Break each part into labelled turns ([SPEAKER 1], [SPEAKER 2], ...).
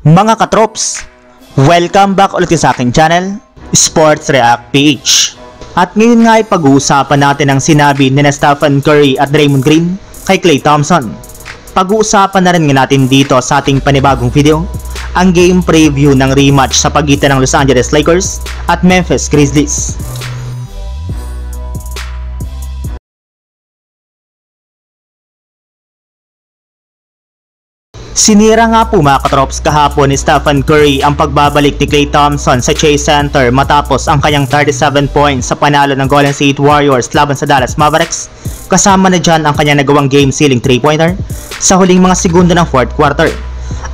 [SPEAKER 1] Mga katrops, welcome back ulit sa aking channel, Sports React PH. At ngayon nga ay pag-uusapan natin ang sinabi ni Stephen Curry at Draymond Green kay Klay Thompson. Pag-uusapan na rin nga natin dito sa ating panibagong video, ang game preview ng rematch sa pagitan ng Los Angeles Lakers at Memphis Grizzlies. Sinira nga po mga katrops kahapon ni Stephen Curry ang pagbabalik ni Klay Thompson sa Chase Center matapos ang kanyang 37 points sa panalo ng Golden State Warriors laban sa Dallas Mavericks, kasama na dyan ang kanyang nagawang game-sealing 3-pointer sa huling mga segundo ng 4th quarter.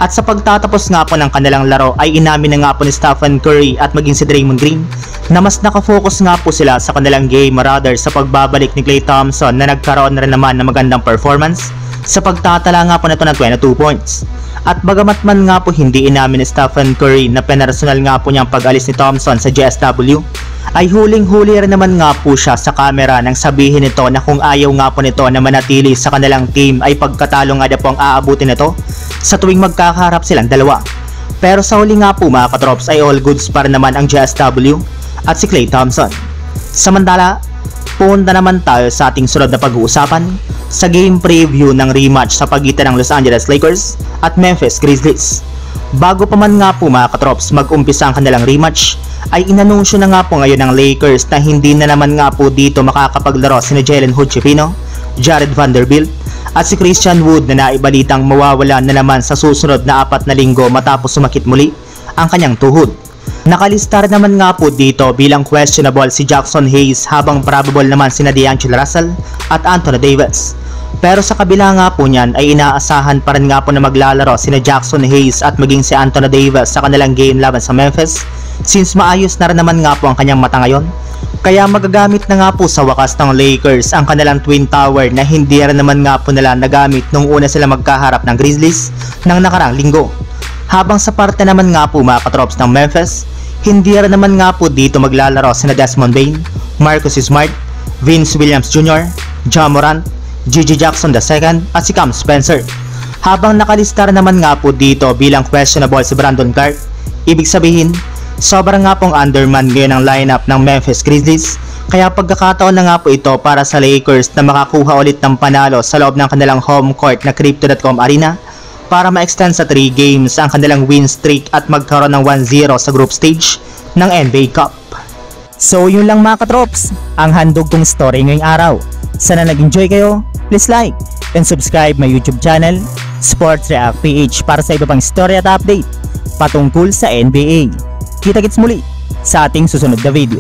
[SPEAKER 1] At sa pagtatapos nga po ng kanilang laro ay inamin na nga po ni Stephen Curry at maging si Draymond Green na mas nakafocus nga po sila sa kanilang game rather sa pagbabalik ni Klay Thompson na nagkaroon na rin naman ng magandang performance sa pagtatala nga po nito ng 22 points. At bagamat man nga po hindi inamin ni Stephen Curry na personal nga po niyang pag-alis ni Thompson sa GSW, ay huling-huli rin naman nga po siya sa camera nang sabihin nito na kung ayaw nga po nito na manatili sa kanilang team ay pagkatalo nga na po ang aabutin nito sa tuwing magkakaharap silang dalawa. Pero sa huli nga po mga katrops ay all goods para naman ang GSW at si Klay Thompson. Samantala, punta naman tayo sa ating sunod na pag-uusapan sa game preview ng rematch sa pagitan ng Los Angeles Lakers at Memphis Grizzlies. Bago pa man nga po mga katrops mag-umpisa ang kanilang rematch, ay inanunsyo na nga po ngayon ng Lakers na hindi na naman nga po dito makakapaglaro sina Jalen Hood-Schifino, Jared Vanderbilt at si Christian Wood na naibalitang mawawala na naman sa susunod na 4 na linggo matapos sumakit muli ang kanyang tuhod. Nakalista rin naman nga po dito bilang questionable si Jackson Hayes habang probable naman sina D'Angelo Russell at Anthony Davis. Pero sa kabila nga po niyan ay inaasahan pa rin nga po na maglalaro sina Jackson Hayes at maging si Anthony Davis sa kanilang game laban sa Memphis since maayos na rin naman nga po ang kanyang mata ngayon. Kaya magagamit na nga po sa wakas ng Lakers ang kanilang Twin Tower na hindi rin naman nga po nila nagamit nung una sila magkaharap ng Grizzlies ng nakarang linggo. Habang sa parte naman nga po mga katrops ng Memphis, hindi rin naman nga po dito maglalaro sina Desmond Bane, Marcus Smart, Vince Williams Jr., Ja Morant, Gigi Jackson II at si Cam Spencer. Habang nakalista rin naman nga po dito bilang questionable si Brandon Clark, ibig sabihin, sobrang nga pong underman ngayon ang lineup ng Memphis Grizzlies, kaya pagkakataon na nga po ito para sa Lakers na makakuha ulit ng panalo sa loob ng kanilang home court na Crypto.com Arena para ma-extend sa 3 games ang kanilang win streak at magkaroon ng 1-0 sa group stage ng NBA Cup.
[SPEAKER 2] So yun lang mga katrops, ang handog kong story ngayong araw. Sana nag-enjoy kayo, please like and subscribe my YouTube channel, Sports React PH, para sa iba pang story at update patungkol sa NBA. Kita-kits muli sa ating susunod na video.